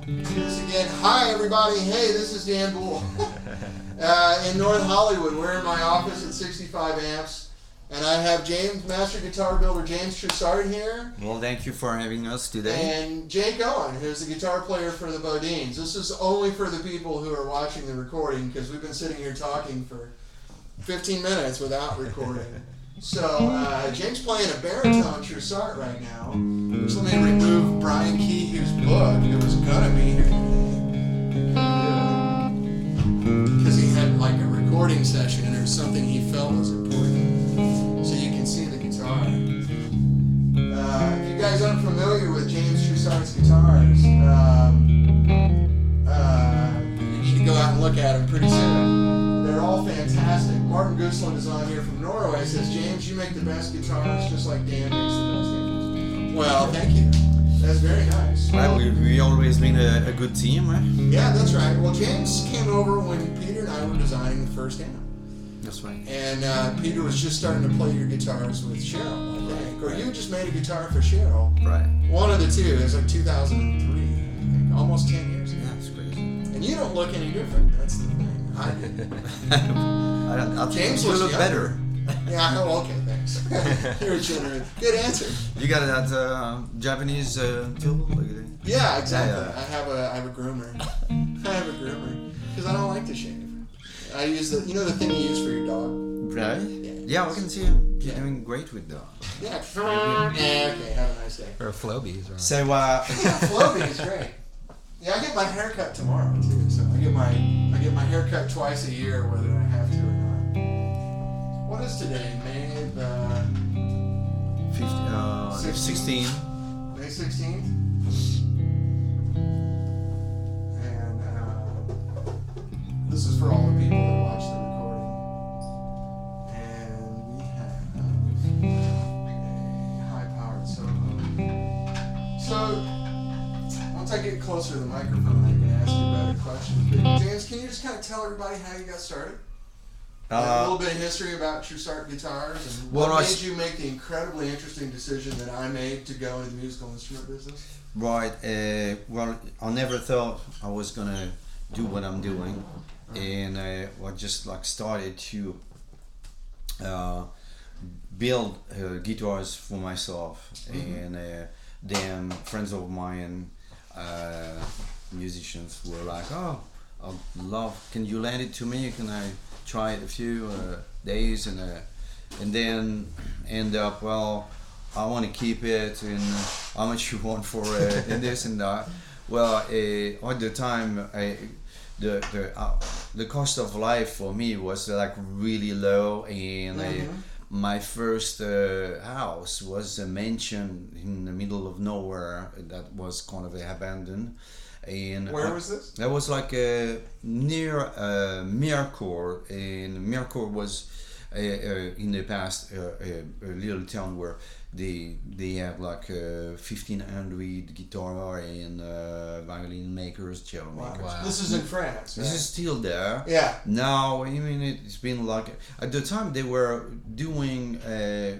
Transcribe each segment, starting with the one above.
Do this again. Hi, everybody. Hey, this is Dan Boul. In North Hollywood, we're in my office at 65 amps, and I have James, master guitar builder James Trussart here. Well, thank you for having us today. And Jake Owen, who's the guitar player for the Bodines. This is only for the people who are watching the recording, because we've been sitting here talking for 15 minutes without recording. So, James playing a baritone Trussart right now. Just let me remove Brian Kehoe's book. It was gonna be here today. Because he had like a recording session or something he felt was important. So you can see the guitar. If you guys aren't familiar with James Trussart's guitars, you need to go out and look at them pretty soon. They're all fantastic. Martin Gusland is on here from Norway. Says, James, you make the best guitars just like Dan makes the best guitars. Well, thank you. That's very nice. Well, we always been a good team, right? Yeah, that's right. Well, James came over when Peter and I were designing the first amp. That's right. And Peter was just starting to play your guitars with Cheryl, I think. Or you just made a guitar for Cheryl. Right. One of the two. It was like 2003, I think. Almost 10 years ago. Yeah, it's crazy. And you don't look any different. That's the thing. I James you looks look younger. better. Yeah, oh, okay, thanks. You're generous. Good answer. You got that Japanese tool? Look at it. Yeah, exactly. Yeah. I have a groomer. Because I don't like to shave. I use the thing you use for your dog. Right? Yeah, we can see him. You're doing great with that. Yeah. Okay. Have a nice day. Or Flobies. Or... So, Yeah, Floby is great. Yeah, I get my hair cut tomorrow too. So I get my hair cut twice a year, whether I have to or not. What is today? May the 16. May 16th. And this is for all the people that watch the recording. And we have a high-powered Soho. So once I get closer to the microphone, I can ask you better questions. But James, can you just kind of tell everybody how you got started? A little bit of history about Trussart guitars, and what made you make the incredibly interesting decision that I made to go into the musical instrument business? Right. Well, I never thought I was gonna do what I'm doing, and I just like started to build guitars for myself, and then friends of mine, musicians, were like, "Oh, I love. Can you lend it to me? Can I try it a few days?" And then end up, well, I want to keep it, and how much you want for it, and this and that. Well, at the time, the cost of life for me was like really low, and my first house was a mansion in the middle of nowhere that was kind of abandoned. And where was this? That was like near Mirecourt, and Mirecourt was in the past a little town where they had like 1,500 guitar and violin makers, cello makers. Wow. This is in France. This is still there. Yeah. Now, I mean, it's been like at the time they were doing to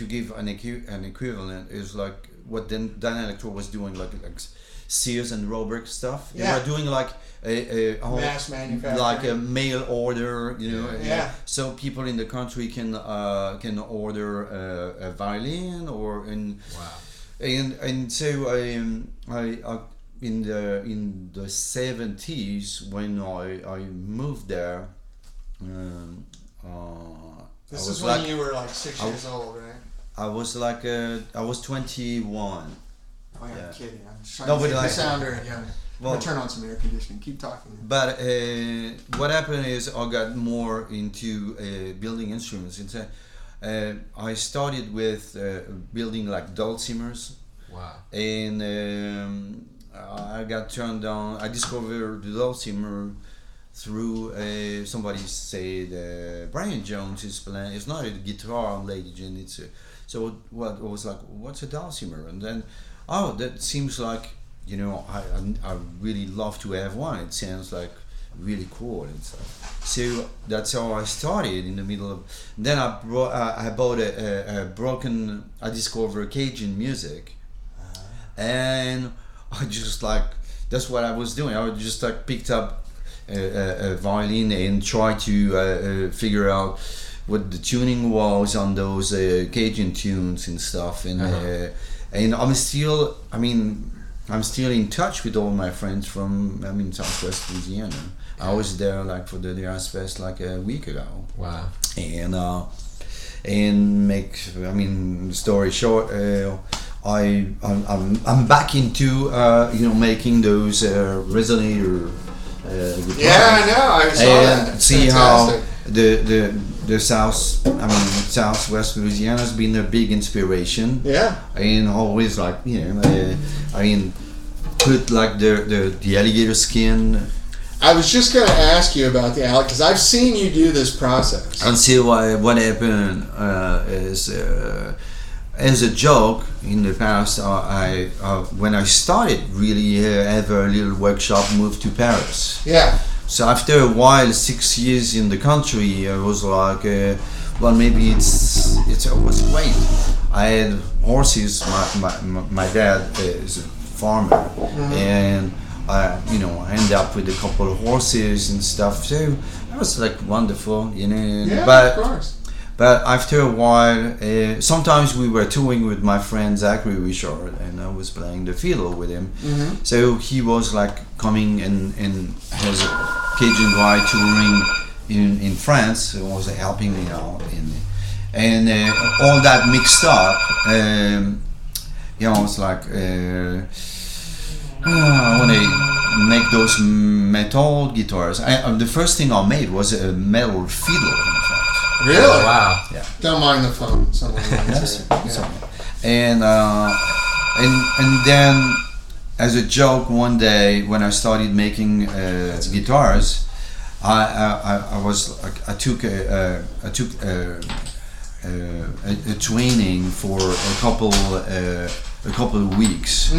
give an equivalent is like what Dan Electro was doing, like Sears and Roebuck stuff. They were doing like a mass manufacturing, like a mail order, Yeah. So people in the country can order a violin or and so I in the 70s when I moved there. This is when you were like 6 years old, right? I was like I was 21. Oh, yeah, I'm kidding. I'm just trying No, to but get the like- sounder. Yeah. Well- I'll turn on some air conditioning. Keep talking. But what happened is I got more into building instruments. And so, I started with building like dulcimers. Wow. And I got turned on. I discovered the dulcimer through somebody said Brian Jones is playing. It's not a guitar on Lady Jane. It's so what I was like, what's a dulcimer? And then that seems like I really love to have one. It sounds like really cool and stuff. So that's how I started in the middle of. Then I bought a broken. I discovered Cajun music, and I just like that's what I was doing. I would just like picked up a violin and try to figure out what the tuning was on those Cajun tunes and stuff, and I'm still in touch with all my friends from Southwest Louisiana. I was there like for the Jazz Fest like a week ago. Wow. And story short, I'm back into making those resonator guitars. Yeah, I know. I saw that. And see Fantastic. how the Southwest Louisiana has been a big inspiration. Yeah. And always like put like the alligator skin. I was just going to ask you about the alligator because I've seen you do this process. And see what happened is as a joke in the past. I when I started really have a little workshop, moved to Paris. Yeah. So after a while, 6 years in the country, I was like, well, maybe it was great. I had horses. My dad is a farmer, and I ended up with a couple of horses and stuff. So it was like wonderful, Yeah, But of course. but after a while, sometimes we were touring with my friend Zachary Richard, and I was playing the fiddle with him. So he was like coming and has a Cajun guy touring in France, so was helping me out. And all that mixed up, it's like I want to make those metal guitars. The first thing I made was a metal fiddle, in fact. Really? Oh, wow. Yeah. Don't mind the phone. Someone Yes. yeah. And then, as a joke, one day when I started making guitars, I took a training for a couple of weeks,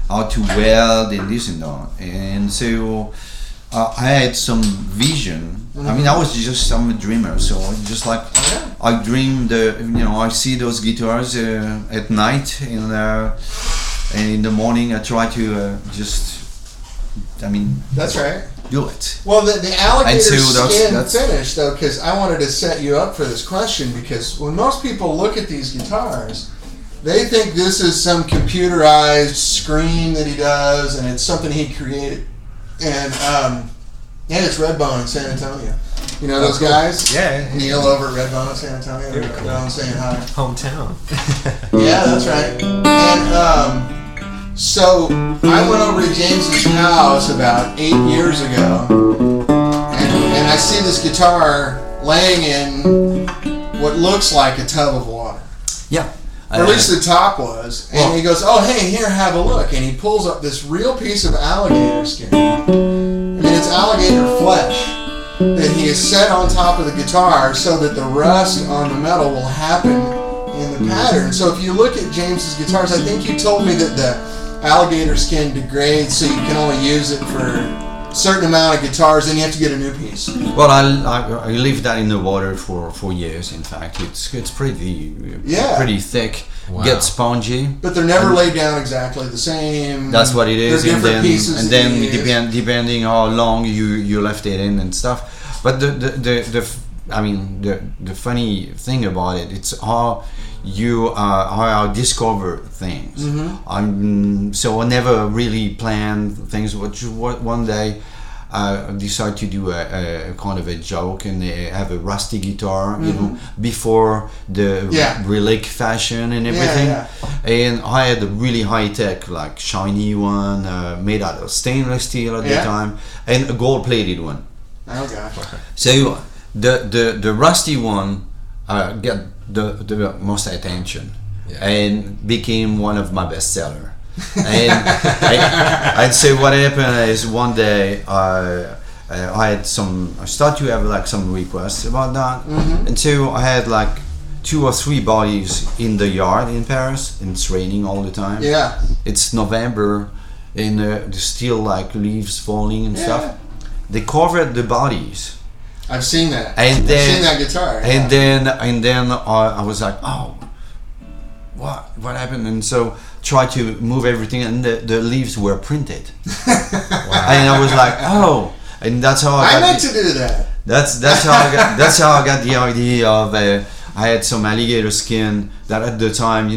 how to weld and this and that, and so I had some vision. I'm a dreamer, so I dreamed. I see those guitars at night, and in the morning I try to That's right. do it. Well, the alligator skin that's- finish, though, because I wanted to set you up for this question, because when most people look at these guitars, they think this is some computerized screen that he does, and it's something he created. And it's Redbone in San Antonio. You know those guys? Yeah. Neil over at Redbone in San Antonio. Very cool. Redbone saying hi. Hometown. Yeah, that's right. And so I went over to James's house about 8 years ago, and I see this guitar laying in what looks like a tub of water. Yeah. Or at least the top was. And he goes, "Oh, hey, here, have a look." And he pulls up this real piece of alligator skin. It's alligator flesh that he has set on top of the guitar so that the rust on the metal will happen in the pattern. So if you look at James's guitars, I think you told me that the alligator skin degrades, so you can only use it for a certain amount of guitars, and you have to get a new piece. Well, I leave that in the water for years. In fact, it's pretty thick. Wow. Gets spongy. But they're never laid down exactly the same. That's what it is. They're different pieces. And then depending how long you left it in and stuff. But the funny thing about it, it's how I discover things. So I never really planned things. One day I decided to do a kind of a joke and have a rusty guitar, before the relic fashion and everything. And I had a really high tech, like shiny one, made out of stainless steel at the time, and a gold plated one. Oh gosh. So the rusty one got the most attention, and became one of my best sellers. And so what happened is one day I started to have like some requests about that, and so I had like 2 or 3 bodies in the yard in Paris, and it's raining all the time. Yeah. It's November, and there's still like leaves falling and stuff. They covered the bodies. I've seen that. And then, I've seen that guitar. And then I was like, oh, what happened? And so tried to move everything, and the leaves were printed. And I was like, oh, and that's how I meant to do that. That's how I got the idea of. I had some alligator skin that at the time,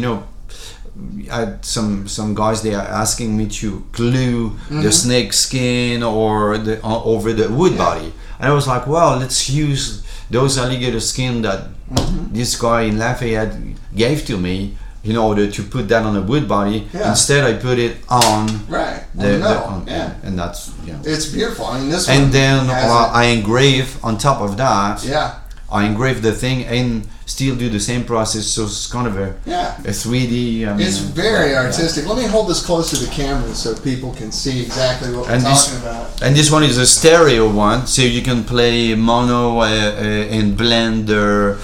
I had some guys there asking me to glue the snake skin or over the wood body, and I was like, well, let's use those alligator skin that this guy in Lafayette gave to me in order to put that on a wood body. Instead, I put it on the metal. And that's it's beautiful. I mean, this and one then I engrave on top of that. I engrave the thing and still do the same process, so it's kind of a 3D. It's very artistic. Let me hold this close to the camera so people can see exactly what we're talking about. And this one is a stereo one, so you can play mono and blend the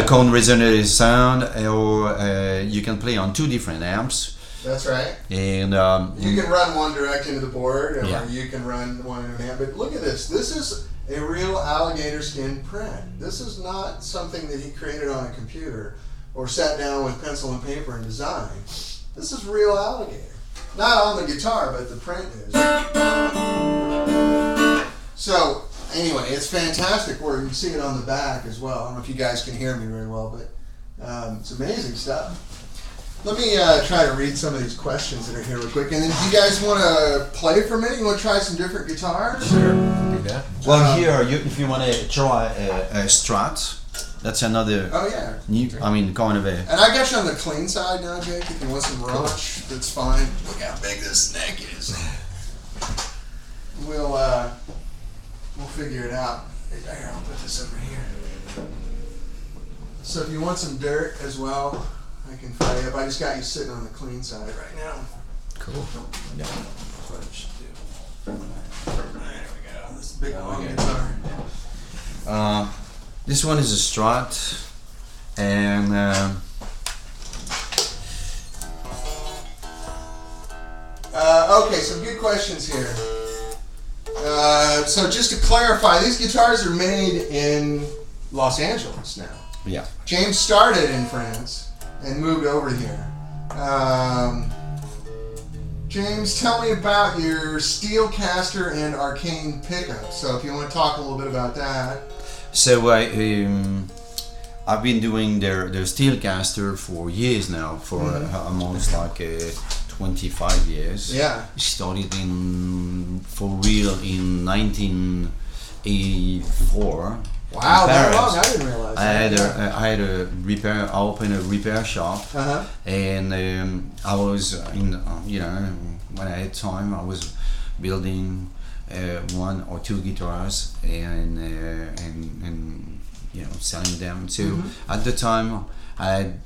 cone resonator sound, or you can play on 2 different amps. That's right. And you can run one direct into the board, or you can run one in an amp. But look at this. This is a real alligator skin print. This is not something that he created on a computer or sat down with pencil and paper and designed. This is real alligator. Not on the guitar, but the print is. So, anyway, it's fantastic work. You can see it on the back as well. I don't know if you guys can hear me very well, but it's amazing stuff. Let me try to read some of these questions that are here real quick. And then, do you guys want to play for a minute? You want to try some different guitars? Sure, do that. Well, here, if you want to try a Strat, that's another. New. I mean, kind of a. And I got you on the clean side now, Jake. If you want some raunch, that's fine. Look how big this neck is. We'll figure it out. Here, I'll put this over here. So if you want some dirt as well, I can fire you up. I just got you sitting on the clean side right now. Cool. Yeah. That's what it should do. There we go. This big long guitar. This one is a Strat, and okay, some good questions here. So just to clarify, these guitars are made in Los Angeles now. Yeah. James started in France and moved over here. James, tell me about your Steelcaster and Arcane pickup. So if you want to talk a little bit about that. So I've been doing their Steelcaster for years now, for almost like 25 years. Yeah. Started for real in 1984. Wow, that long! I didn't realize that. I opened a repair shop, and I was when I had time, I was building 1 or 2 guitars and selling them. So at the time, I had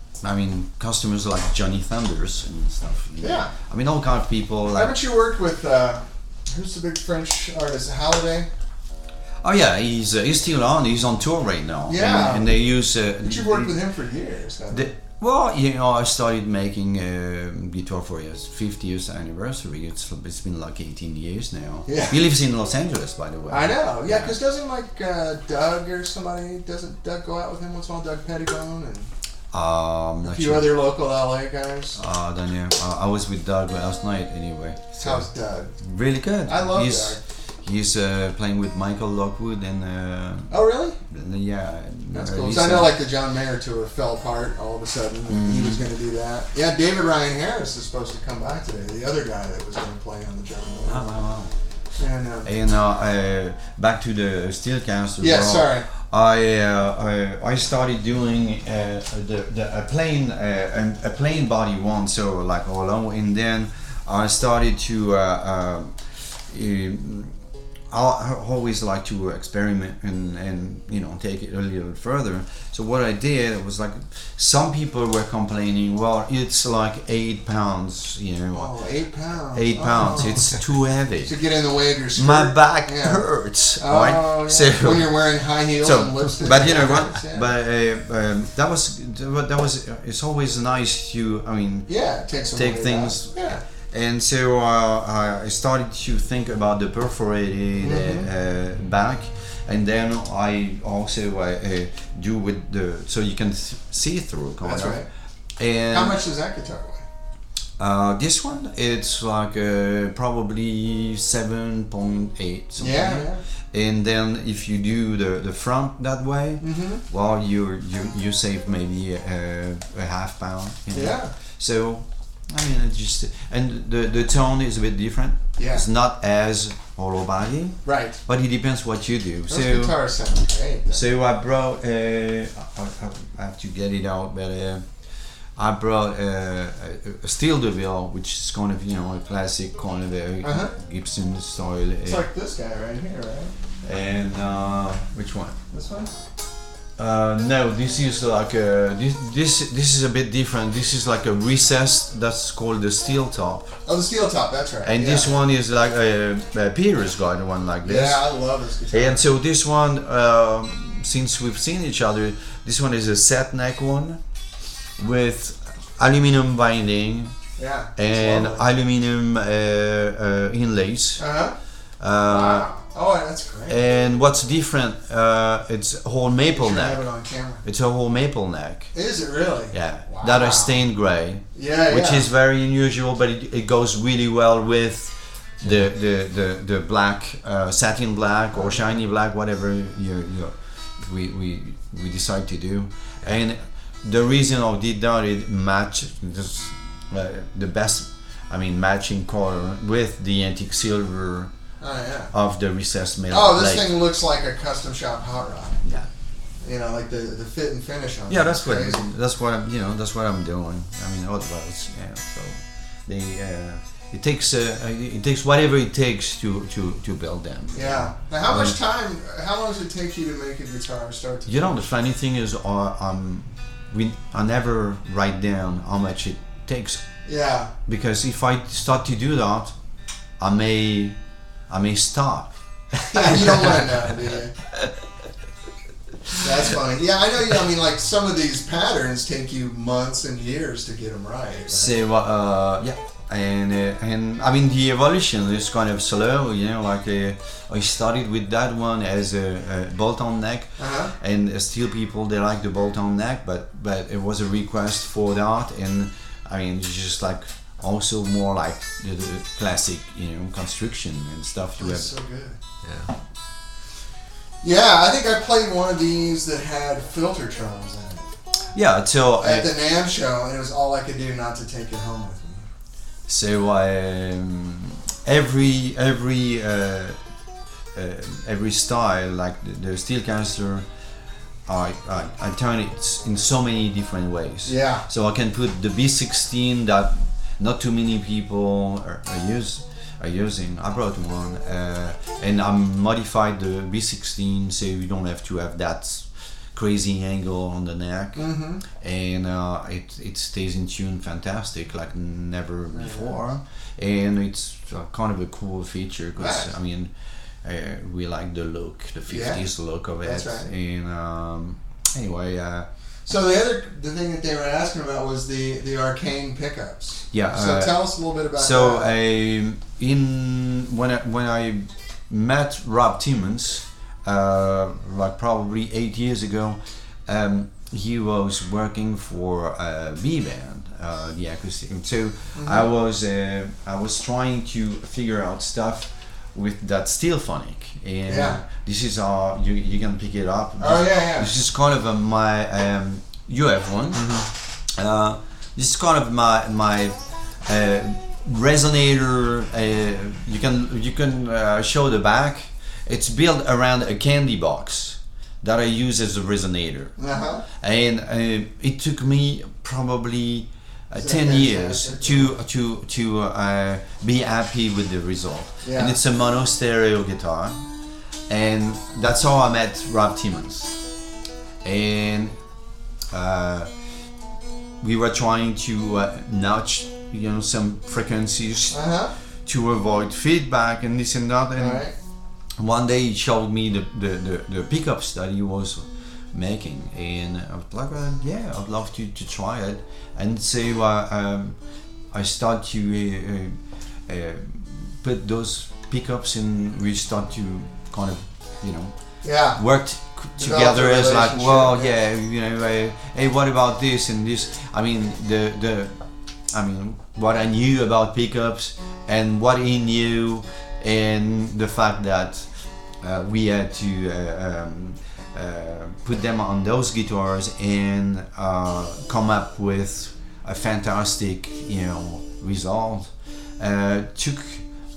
customers like Johnny Thunders and stuff. Yeah. I mean, all kind of people. Like, haven't you worked with who's the big French artist, Halliday? Oh yeah, he's still on. He's on tour right now. Yeah, and they use. But you've worked with him for years. I started making guitar for his 50th anniversary. It's been like 18 years now. Yeah. He lives in Los Angeles, by the way. I know. Yeah, because doesn't Doug or somebody, doesn't Doug go out with him once in a while? Doug Pettibone and a few other local LA guys. I don't know. I was with Doug last night anyway. So. How's Doug? Really good. I love Doug. He's playing with Michael Lockwood and. Oh really? Yeah. That's cool. So I know the John Mayer tour fell apart all of a sudden. He was going to do that. Yeah, David Ryan Harris is supposed to come back today. The other guy that was going to play on the John Mayer. Oh wow. Yeah, I know. And back to the Steelcaster. Yeah, sorry. I started doing a plain body one, so like all along, and then I started to. I always like to experiment and take it a little further. So what I did was some people were complaining, well, it's like 8 pounds, Oh, 8 pounds. 8 pounds. It's too heavy. To get in the way of your skirt. My back hurts. Oh, right? Yeah. So when you're wearing high heels and lipstick. But you know what? Yeah. But that was. It's always nice to. Take things. Out. Yeah. And so I started to think about the perforated back, and then I also do with so you can see through. That's right. And how much does that guitar weigh? This one, it's like probably 7.8. Yeah. And then if you do the front that way, well, you save maybe a half pound. You know? Yeah. So, I mean, it just, and the tone is a bit different. Yeah. It's not as hollow body. Right. But it depends what you do. Those guitars sound great. Though. So I brought, I have to get it out, but I brought a steel DeVille, which is kind of, you know, a classic kind of a Gibson style. It's like this guy right here, right? And which one? This one? No, this is like a, this is a bit different. This is like a recessed. That's called the steel top. Oh, the steel top. That's right. And this one is like Peter's got one like this. Yeah, I love this guitar. And so this one, since we've seen each other, this one is a set neck one with aluminum binding. Yeah. And aluminum inlays. Wow. Oh, that's great. And what's different? It's a whole maple neck. Have it on camera. It's a whole maple neck. Is it really? Yeah. Wow. That are stained gray. Yeah. Which is very unusual, but it goes really well with the black, satin black or shiny black, whatever we decide to do. And the reason I did that, it matched the best, I mean, matching color with the antique silver of the recessed metal. Oh, this plate. thing looks like a custom shop hot rod. Yeah. You know, like the fit and finish on it. Yeah, that's crazy. what I'm, you know, that's what I'm doing. I mean, otherwise, yeah. So they it takes whatever it takes to build them. Yeah. Now, how much time? How long does it take you to make a guitar start to? You know, the funny thing is, I never write down how much it takes. Yeah. Because if I start to do that, I may stop. Yeah, you don't want to know, do you? That's fine. Yeah, I know. I mean, like some of these patterns take you months and years to get them right. So yeah, and I mean the evolution is kind of slow. You know, like I started with that one as a bolt-on neck, and still people they like the bolt-on neck, but it was a request for that, and I mean it's just like also more like the classic, you know, construction and stuff. That's so good. Yeah. Yeah, I think I played one of these that had Filtertrons in it. Yeah, so at the NAMM show, and it was all I could do not to take it home with me. So every style, like the Steelcaster, I turn it in so many different ways. Yeah. So I can put the B16 that not too many people are using. I brought one, and I modified the B16 so you don't have to have that crazy angle on the neck, and it stays in tune fantastic like never before, and it's kind of a cool feature because I mean we like the look, the 50s look of it. That's right. And anyway. So the thing that they were asking about was the Arcane pickups. Yeah. So tell us a little bit about that. So when I met Rob Timmons, like probably 8 years ago, he was working for B-Band, the acoustic. So I was trying to figure out stuff with that Steelphonic, and this is you can pick it up. This is kind of my you have one. This is kind of my resonator. You can show the back. It's built around a candy box that I use as a resonator, and it took me probably 10 years to be happy with the result. And it's a mono stereo guitar, and that's how I met Rob Timmons. And we were trying to notch, you know, some frequencies to avoid feedback and this and that. And one day he showed me the pickups that he was making, and I was like, yeah, I'd love to try it. And so I start to put those pickups in. We start to kind of, you know, work together as like, well, you know, hey, what about this and this? I mean, what I knew about pickups and what he knew, and the fact that we had to put them on those guitars and come up with a fantastic, result. Took,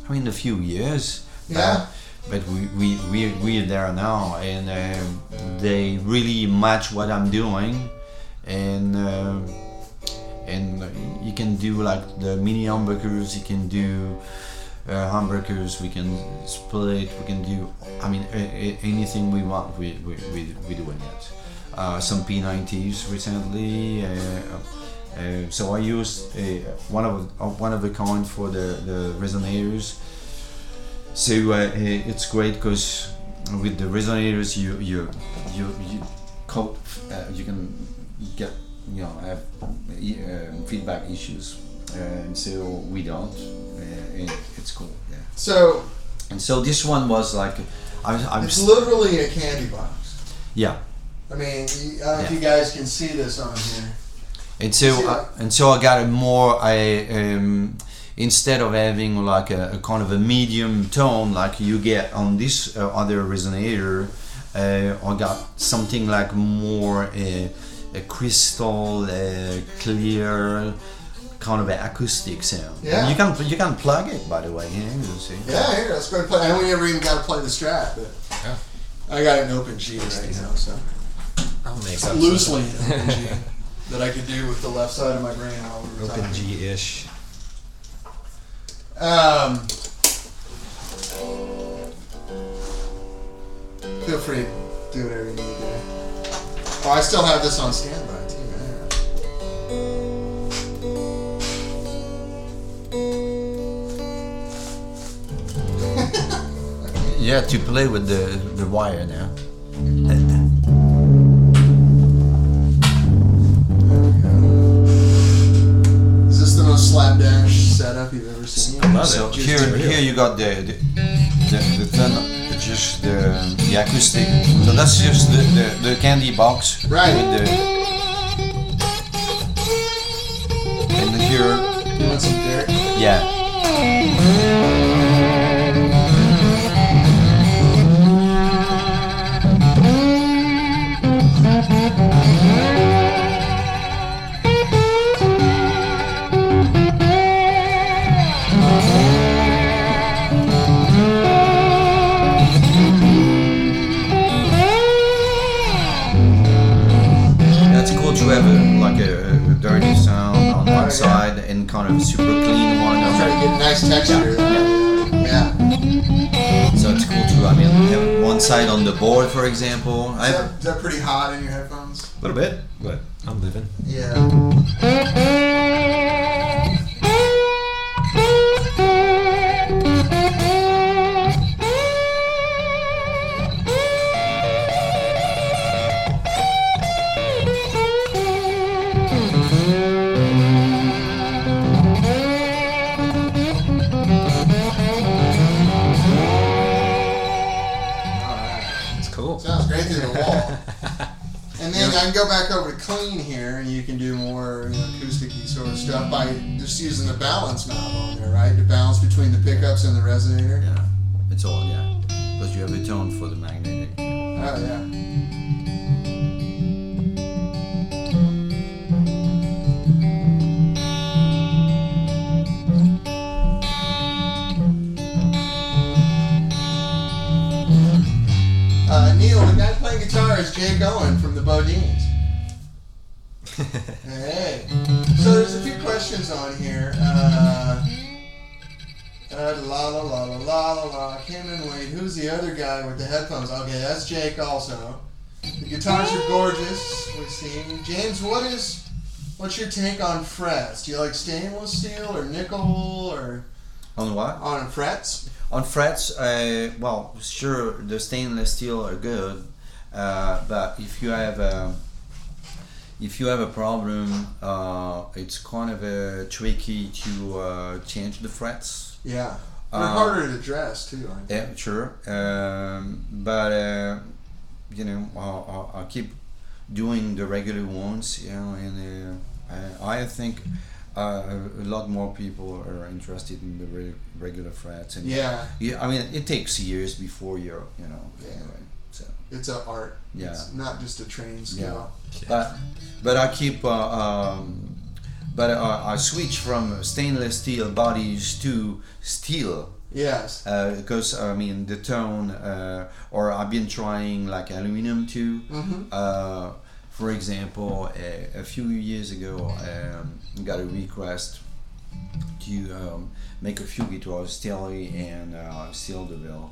a few years. Yeah. But we're there now, and they really match what I'm doing, and you can do like the mini humbuckers, you can do humbuckers, we can split, we can do anything we want. We're doing it. Some P90s recently. So I used one of a kind for the resonators. So it's great because with the resonators you can get have feedback issues, and so we don't. It's cool. Yeah. So this one was like it's literally a candy box. Yeah. I mean, I don't know if you guys can see this on here. And so I got a more instead of having like a kind of a medium tone like you get on this other resonator, I got something like more a crystal clear kind of an acoustic sound. Yeah. And you can plug it, by the way. Yeah, you see. Yeah, here, let's go and play. I don't ever even got to play the Strat, but I got an open G right now, so I'll make it's loosely an open G that I could do with the left side of my brain while we were open talking. G-ish. Feel free to do whatever you need to do. Oh, I still have this on standby too. Yeah, to play with the wire now. Is this the most slapdash setup you've ever seen? So here you got the turn, just the acoustic. So that's just the candy box. Right. With and here. You want some dirt? Yeah. To have a dirty sound on one side and kind of super clean one. I'm trying to get a nice texture. Yeah. So it's cool to have one side on the board, for example. Is that pretty hot in your headphones? A little bit, but I'm living. Yeah. Sounds great through the wall. And then I can go back over to clean here, and you can do more acoustic-y sort of stuff by just using the balance knob on there, right? To balance between the pickups and the resonator. Yeah, it's all, because you have a tone for the magnetic. Oh, yeah. Neil, the guy playing guitar is Jake Owen from the Bodines. Hey. So there's a few questions on here. La la la la la la la. Kim and Wade. Who's the other guy with the headphones? Okay, that's Jake also. The guitars are gorgeous. We've seen. James, what's your take on frets? Do you like stainless steel or nickel or On what? on frets? On frets, well, sure, the stainless steel are good, but if you have a problem, it's kind of tricky to change the frets. Yeah, they're harder to dress too, aren't they? Yeah, sure, but I'll keep doing the regular ones, and I think A lot more people are interested in the regular frets, and Yeah. I mean, it takes years before you're, Yeah. anyway. So It's an art. Yeah. It's not just a trained skill. but I keep I switch from stainless steel bodies to steel. Yes. Because I mean the tone, or I've been trying like aluminum too. Mm-hmm. For example, a few years ago, got a request to make a few guitars, Stilly and Steel DeVille,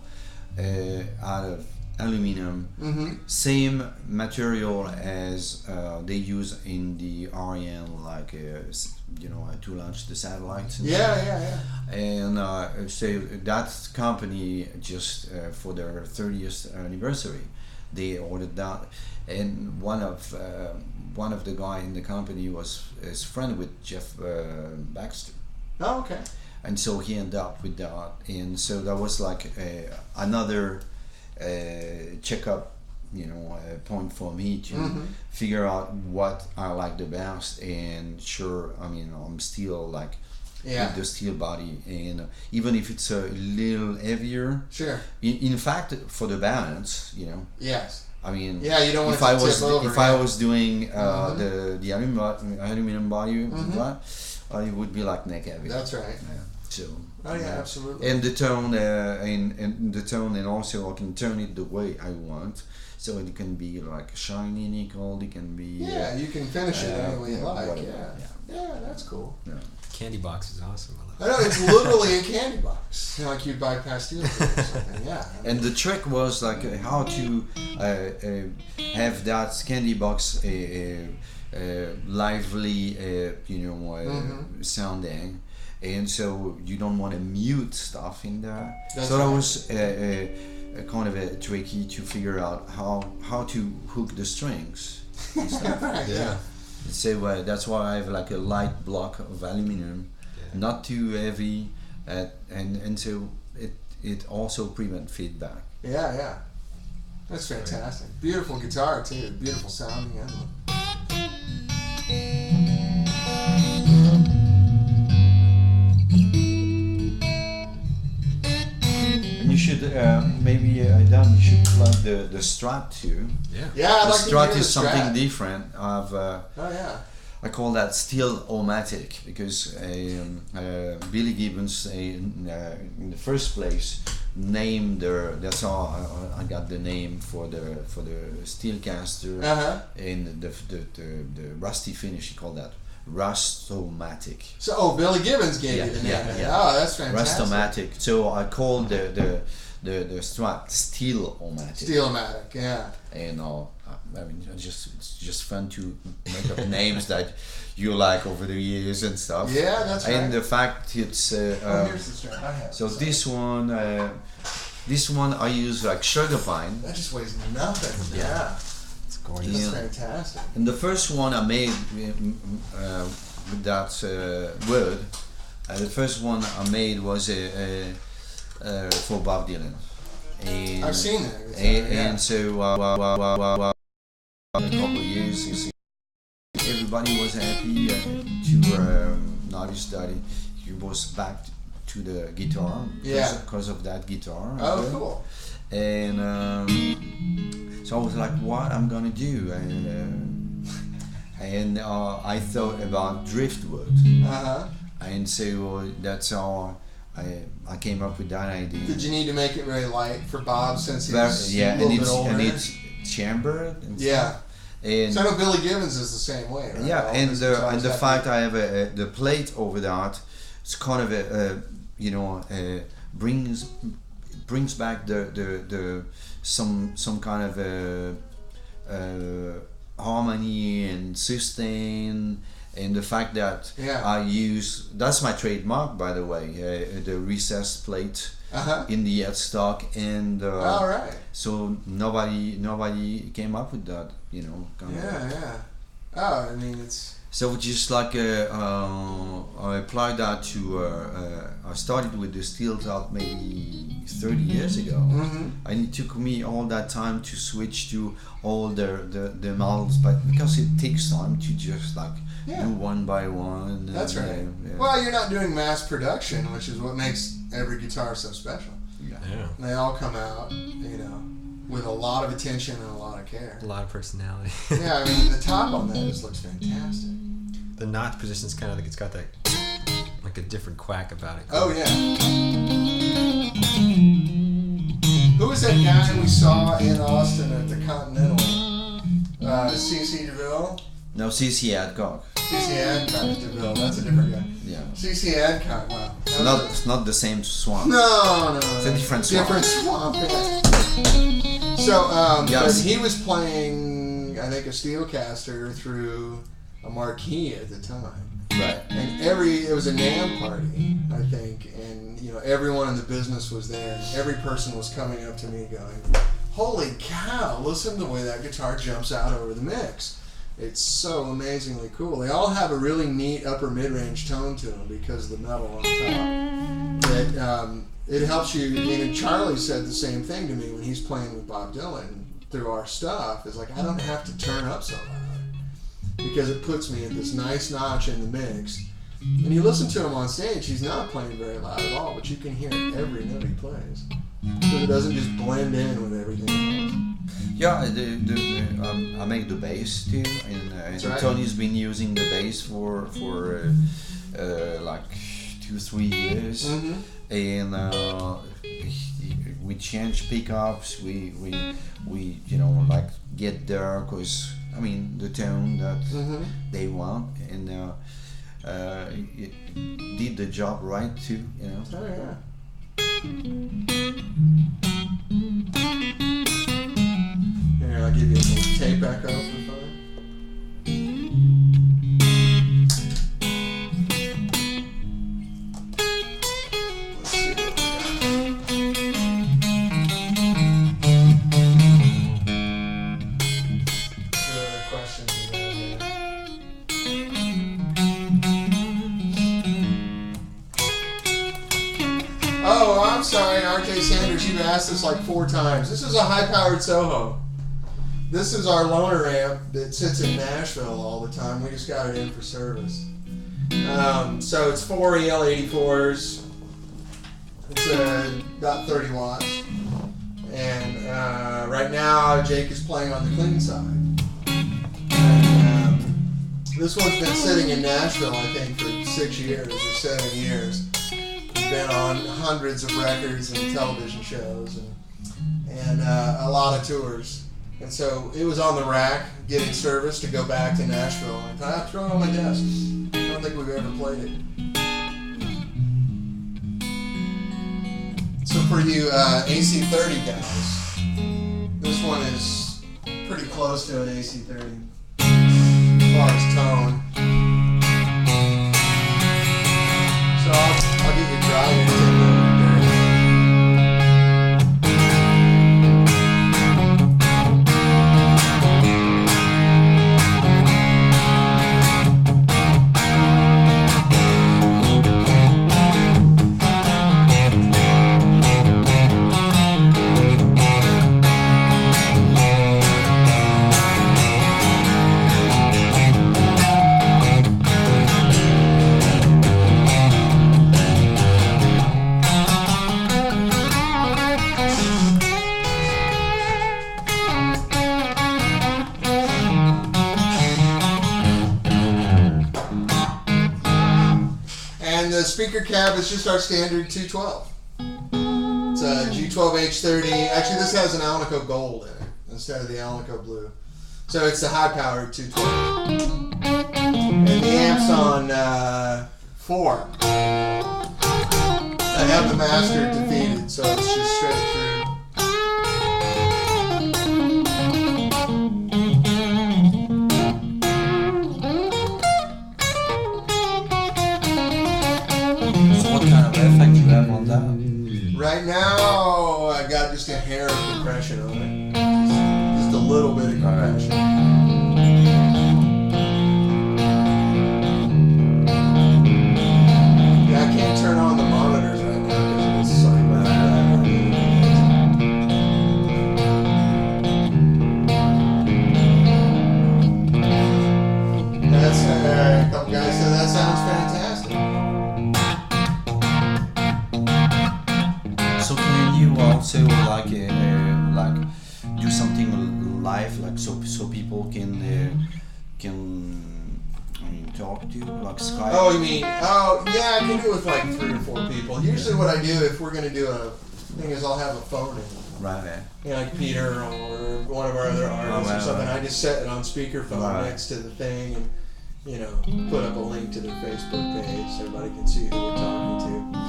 out of aluminum, Mm-hmm. same material as they use in the Arcane, like to launch the satellites. And Yeah. and so that company just for their 30th anniversary, they ordered that, and one of the guy in the company was his friend with Jeff Baxter, Oh, okay. and so he ended up with that, and so that was like another checkup, point for me to Mhm. figure out what I like the best, and sure, I mean, I'm still like Yeah. with the steel body, and even if it's a little heavier, Sure. in fact, for the balance, Yes. I mean, Yeah, you don't want if it to I was tip over. if I was doing Mhm. the aluminum body, Mhm. it would be like neck heavy. That's right. Yeah. So. Oh yeah, absolutely. And the tone, and the tone, and also I can turn it the way I want. So it can be like shiny nickel. It can be. Yeah, you can finish it any way you like. whatever, Yeah, that's cool. Yeah. Candy box is awesome. I know, it's literally a candy box. Like you'd buy pastilles or something. Yeah. And the trick was like how to have that candy box lively, Mhm. sounding, and so you don't want to mute stuff in there. That's so that right. was kind of tricky to figure out how to hook the strings and stuff. Right, Yeah. So that's why I have like a light block of aluminum, Yeah. not too heavy, and so it also prevent feedback. Yeah. That's fantastic. Beautiful guitar too. Beautiful sounding. And you should maybe Dan, you should plug the Strat too. Yeah. Yeah, I'd The like to Strat hear is the something Strat. different. Oh yeah. I call that steel-o-matic because Billy Gibbons in the first place named that's how I got the name for the Steelcaster, Uh-huh. and the rusty finish. He called that Rust-o-matic. So, Billy Gibbons gave you the name. Yeah. Oh, that's fantastic. Rust-o-matic. So I called the Strat Steel-o-matic. Steel-o-matic, yeah. And I mean, it's just fun to make up names that you like over the years and stuff. Yeah, that's right. And the fact it's Here's the Strat. I have it. so this one I use like sugar pine. That just weighs nothing. Yeah. It's gorgeous. That's Yeah. fantastic. And the first one I made with that wood, the first one I made was for Bob Dylan. And, I've seen that guitar, and so a couple of years, you see, everybody was happy to notice that he was back to the guitar Yeah. because of that guitar. Oh, cool. And so I was like, what I'm gonna do? And I thought about driftwood, Uh-huh. and so that's how I came up with that idea. Did you need to make it very light for Bob since he's Yeah, a little and bit older? it's chambered. And Yeah. and So I know Billy Gibbons is the same way, right? yeah, All and his the guitars have fact to- I have the plate over that, it's kind of brings back the some kind of harmony and sustain, and the fact that Yeah. I use, that's my trademark, by the way, the recessed plate Uh-huh. in the headstock, and All right. so nobody came up with that, kind of. Yeah. Oh, I mean, it's So just like I applied that to. I started with the steel top maybe 30 years ago, and it took me all that time to switch to all the models, but because it takes time to just like do one by one. That's right. Well, you're not doing mass production, which is what makes every guitar so special. Yeah. They all come out, with a lot of attention and a lot of care. A lot of personality. Yeah, I mean, the top on that just looks fantastic. The notch position's kind of like it's got that, like a different quack about it. Oh, yeah. Who was that guy we saw in Austin at the Continental? C.C. DeVille? No, C.C. Adcock. C.C. Adcock DeVille, that's a different guy. Yeah. C.C. Adcock, wow. It's not the same swamp. No. It's a different swamp. Different swamp, yeah. So, but he was playing, I think, a Steelcaster through a Marquee at the time. Right. And it was a NAMM party, I think, and everyone in the business was there, and every person was coming up to me going, "Holy cow, listen to the way that guitar jumps out over the mix. It's so amazingly cool." They all have a really neat upper mid-range tone to them because of the metal on top. That it helps you. Even Charlie said the same thing to me when he's playing with Bob Dylan through our stuff. It's like, I don't have to turn up so loud because it puts me at this nice notch in the mix. And you listen to him on stage, he's not playing very loud at all, but you can hear every note he plays. So it doesn't just blend in with everything else. Yeah, I make the bass too, and right. Tony's been using the bass for like 2-3 years, and we change pickups. We like get there because I mean the tone that they want, and it did the job right too. Oh yeah. Here, I'll give you a little tape back up for fun. Let's see what we got. What other questions we got here? Oh, I'm sorry, RK Sanders, you've asked this like 4 times. This is a high-powered Soho. This is our loaner amp that sits in Nashville all the time. We just got it in for service. So it's 4 EL84s. It's about 30 watts. And right now, Jake is playing on the clean side. And, this one's been sitting in Nashville, I think, for 6 years or 7 years. Been on hundreds of records and television shows and a lot of tours. And so it was on the rack getting service to go back to Nashville. I thought, I'd throw it on my desk. I don't think we've ever played it. So for you AC30 guys, this one is pretty close to an AC30 as far as tone. So I'll get you dry and take it over speaker cab is just our standard 212. It's a G12H30. Actually, this has an Alnico Gold in it instead of the Alnico Blue. So it's the high-powered 212. And the amp's on 4. I have the master defeated, so it's just straight through. Effect you have on that? Right now, I got just a hair of compression on it. Just a little bit of compression. like do something live, like so people can talk to you, like Skype. Oh, you mean? Oh, yeah, I can do it with like 3 or 4 people. Usually, what I do if we're gonna do a thing is I'll have a phone in. Right. You know, like Peter or one of our other artists or something. I just set it on speakerphone next to the thing and, you know, put up a link to their Facebook page so everybody can see who we're talking to.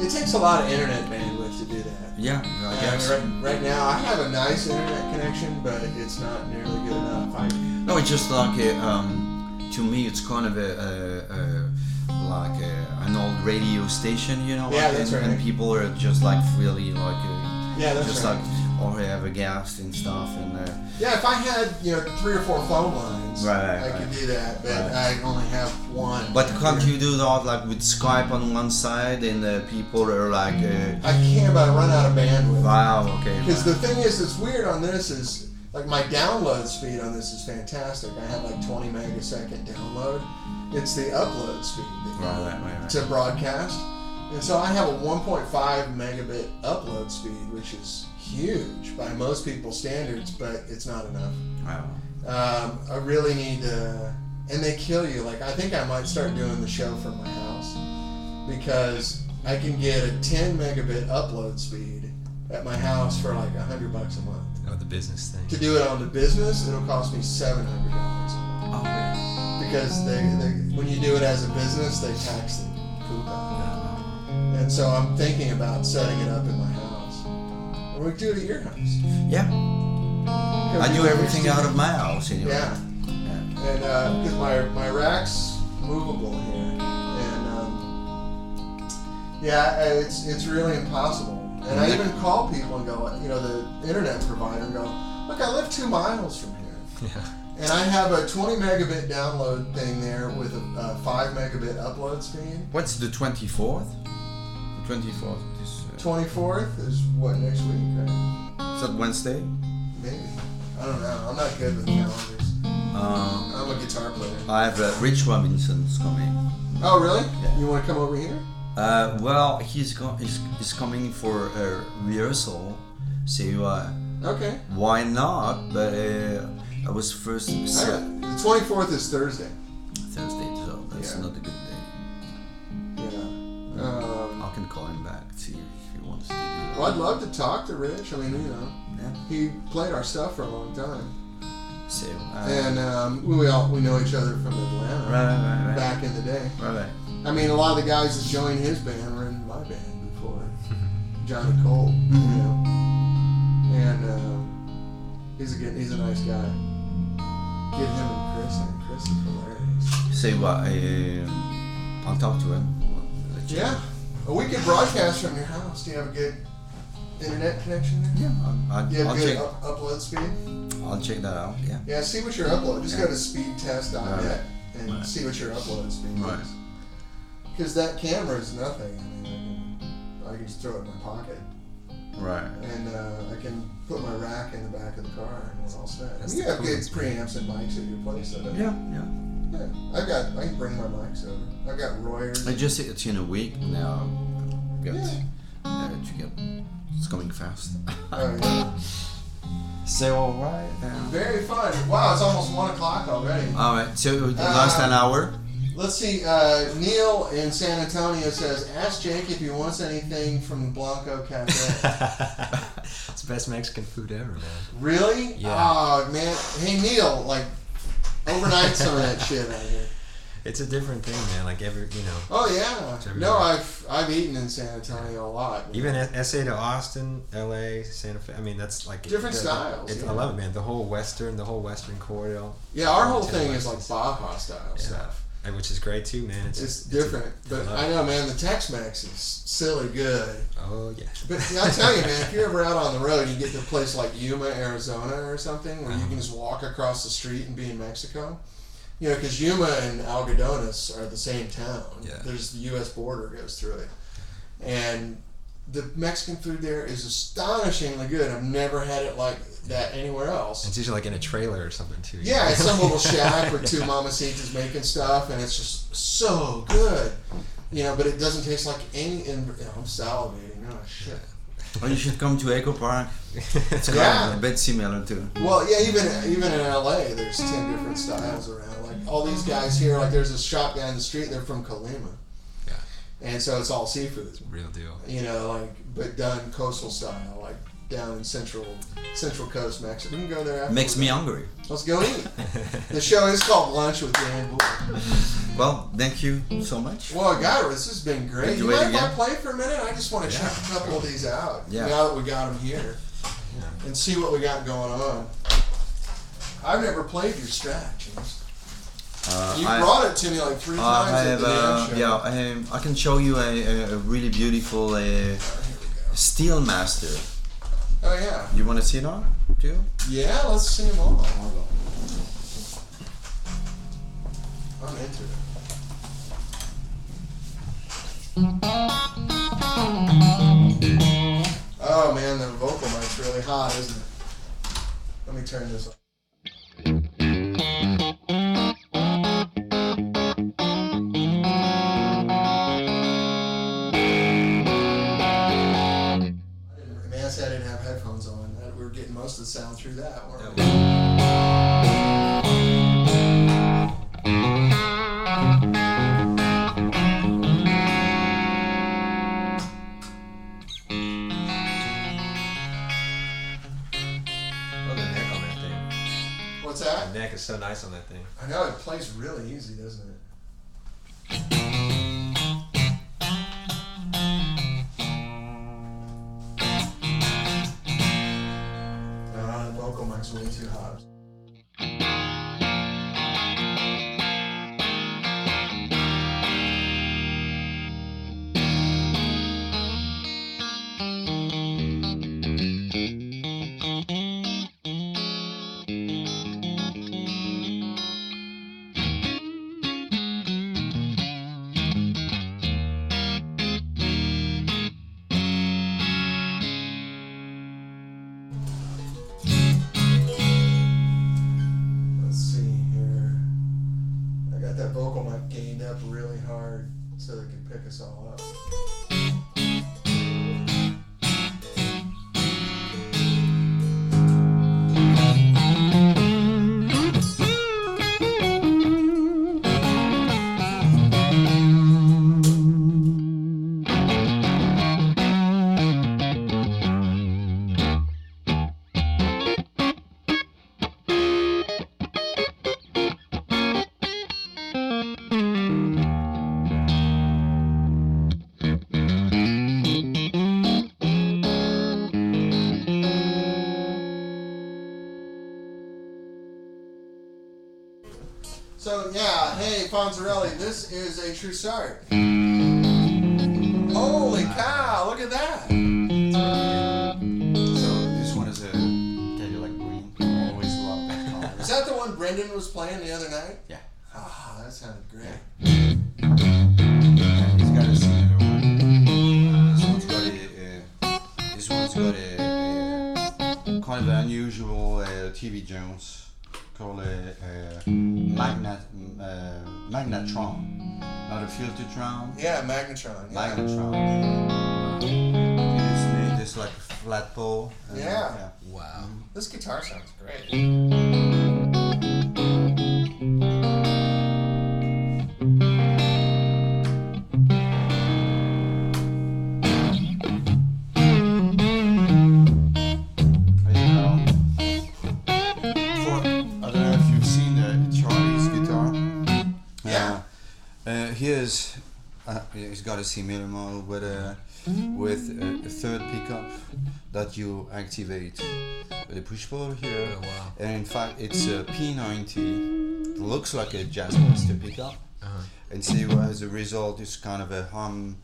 It takes a lot of internet bandwidth to do that. Yeah, I guess. Right now, I have a nice internet connection, but it's not nearly good enough. No, it's just like to me, it's kind of like an old radio station, you know. Yeah, like, that's right. And people are just like really like that's just right. like or have a gas and stuff and. Yeah, if I had 3 or 4 phone lines, I could do that, but I only have one. But can't you do that like with Skype on one side and people are like? I can, but I run out of bandwidth. Wow. Okay. Because the thing is, that's weird on this is like my download speed on this is fantastic. I have like 20 megasecond download. It's the upload speed to broadcast, and so I have a 1.5 megabit upload speed, which is huge by most people's standards, but it's not enough. Wow. I really need to, and they kill you. Like I think I might start doing the show from my house because I can get a 10 megabit upload speed at my house for like $100 a month. Oh, the business thing. To do it on the business, it'll cost me $700 a month. Oh, yeah. Because they when you do it as a business, they tax the poop out of it. And so I'm thinking about setting it up in my house. And we do it at your house. Yeah. I do everything out of my house anyway. Yeah. And because my rack's movable here, and it's really impossible. And I even call people and go, the internet provider, and go, look, I live 2 miles from here. Yeah. And I have a 20 megabit download thing there with a 5 megabit upload speed. What's the 24th? The 24th is... 24th is what, next week, right? Is that Wednesday? Maybe. I don't know. I'm not good with calendars. I'm a guitar player. I have Rich Robinson's coming. Oh, really? Yeah. You want to come over here? Well, he's coming for a rehearsal. So Okay. why not? But I was first set The 24th is Thursday. Thursday, so that's not a good day. Yeah. I can call him back, see if he wants to do that. Well, I'd love to talk to Rich. I mean, Yeah. he played our stuff for a long time. So, And we know each other from Atlanta right. back in the day. Right. I mean, a lot of the guys that joined his band were in my band before. Johnny Cole, and he's a nice guy. Get him and Chris is hilarious. Say what? I'll talk to him. Yeah, we could broadcast from your house. Do you have a good internet connection there? Yeah, Do you have I'll good check. upload speed? I'll check that out. Yeah. Yeah, see what your upload. Just go to speedtest.net and Right. see what your upload speed Right. is. Because that camera is nothing. I mean, I can just throw it in my pocket. Right. And I can put my rack in the back of the car and we're all set. That's You the have good coolest thing. preamps and mics at your place, I bet. Yeah. Yeah. I can bring my mics over. I've got Royers. I just it's in a week now. It's coming fast. Oh, yeah. So alright. Very fun. Wow, it's almost 1 o'clock already. All right. So last an hour. Let's see. Neil in San Antonio says, ask Jake if he wants anything from Blanco Cafe. It's the best Mexican food ever, man. Really? Yeah. Oh, man. Hey, Neil, overnight some of that shit out here. It's a different thing, man. Like Oh yeah. It's No, everywhere. I've eaten in San Antonio a lot. even SA to Austin, LA, Santa Fe. I mean, that's like Different styles, yeah. I love it, man. The whole western corridor. Yeah, our whole thing is like Baja style stuff. Which is great too, man. It's different, but I know, man. The Tex-Mex is silly good. Oh yeah. But I'll tell you, man, if you're ever out on the road, you get to a place like Yuma, Arizona, or something, where you can just walk across the street and be in Mexico. Because Yuma and Algodones are the same town. Yeah. There's the U.S. border goes through it, and the Mexican food there is astonishingly good. I've never had it like that anywhere else. It's usually like in a trailer or something too. Yeah, it's some little shack with 2 mamacitas making stuff, and it's just so good. But it doesn't taste like any. I'm salivating. Oh shit. Or you should come to Echo Park. It's kind of a bit similar too. Well, yeah, even in LA, there's 10 different styles around. Like all these guys here, like there's a shop down the street. They're from Colima. Yeah. And so it's all seafood. Real deal. You know, like but done coastal style, like down in Central Coast Mexico. We can go there after. Makes me hungry. Let's go eat. The show is called Lunch with Dan Boul. Well, thank you so much. Well, God, this has been great. You Enjoy it mind if I again? play for a minute? I just want to check a couple of these out. Yeah. Now that we got them here, and see what we got going on. I've never played your Strat, James. You brought it to me like 3 times at the damn show. Yeah, I can show you a really beautiful Steel Master. Oh yeah. You want to see it on too? Yeah, let's see them all. I'm into it. Oh man, the vocal mic's really hot, isn't it? Let me turn this on. I didn't have headphones on. We were getting most of the sound through that, weren't we? Oh, the neck on that thing. What's that? The neck is so nice on that thing. I know, it plays really easy, doesn't it? Vocal mic's way too hot. Vocal mic gained up really hard so they could pick us all up. So yeah, hey Fonzarelli, this is a Trussart. Holy cow, look at that! So this one is a Cadillac green. I always love that color. Is that the one Brendan was playing the other night? Yeah. Ah, that sounded great. And he's got a similar one. This one's got a kind of unusual TV Jones called a Magnatron, not a Filtertron. Yeah, Magnatron. Yeah. Magnatron. It's made this like a flat pole. Yeah. Wow. This guitar sounds great. He's got a similar model with a third pickup that you activate with a push pull here. Oh, wow. And in fact, it's a P90. It looks like a Jazzmaster pickup. And see, as a result, it's kind of a hum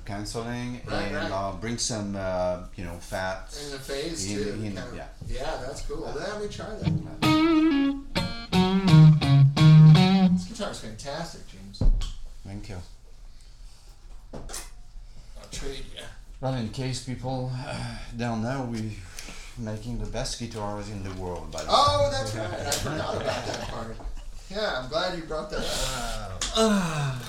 cancelling and bring some fat in the phase in, too. in, Kind of, yeah. Yeah, that's cool. Let me try that. This guitar is fantastic, James. Thank you. I'll trade you. Well, in case people don't know, we're making the best guitars in the world, by the way. Oh, that's right. I forgot about that part. Yeah, I'm glad you brought that up.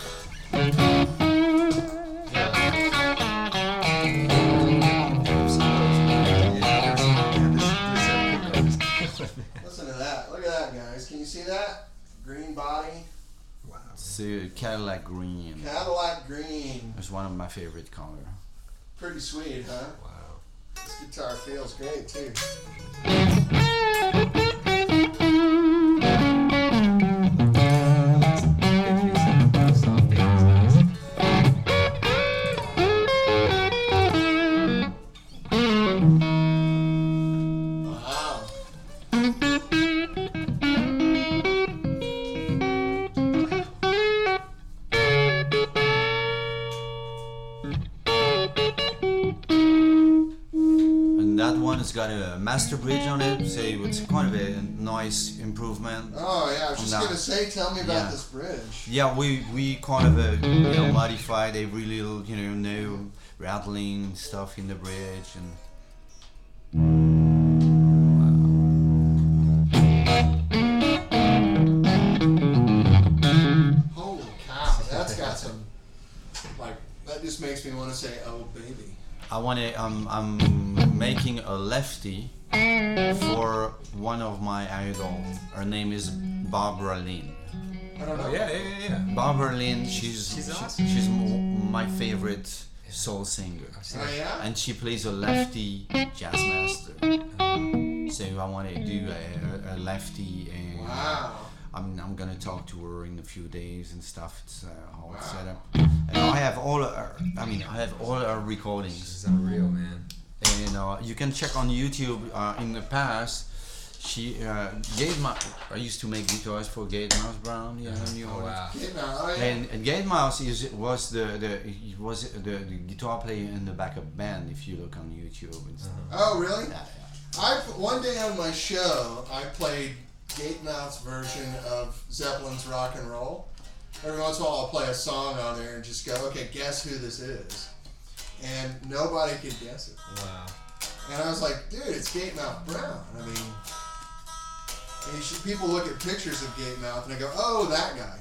green body. Wow. It's Cadillac green. Cadillac green. It's one of my favorite color. Pretty sweet, huh? Wow. This guitar feels great too. Wow. And that one has got a master bridge on it, so it's kind of a nice improvement. Oh yeah, I was just No. gonna say, tell me about Yeah. this bridge. Yeah, we kind of modified every little new rattling stuff in the bridge and. Holy cow, that's got some, like, that just makes me want to say, oh baby. I'm making a lefty for one of my idols. Her name is Barbara Lynn. I don't know. Oh, yeah. Barbara Lynn, she's awesome. she's my favorite soul singer, Oh yeah? and she plays a lefty jazz master. So I want to do a lefty, and Wow. I'm gonna talk to her in a few days and stuff. It's all Wow. set up, and I have all her. I have all her This recordings. is unreal, man. And you can check on YouTube. In the past, she I used to make guitars for Gate Mouse Brown. Yeah, New Oh, Orleans. wow. Yeah, no, oh, yeah. And Gate Mouse was the guitar player in the backup band. If you look on YouTube and stuff. Oh really? Yeah, One day on my show, I played Gatemouth's version of Zeppelin's Rock and Roll. Every once in a while, I'll play a song on there and just go, okay, guess who this is? And nobody could guess it. Wow. And I was like, dude, it's Gatemouth Brown. I mean, people look at pictures of Gatemouth and they go, oh, that guy.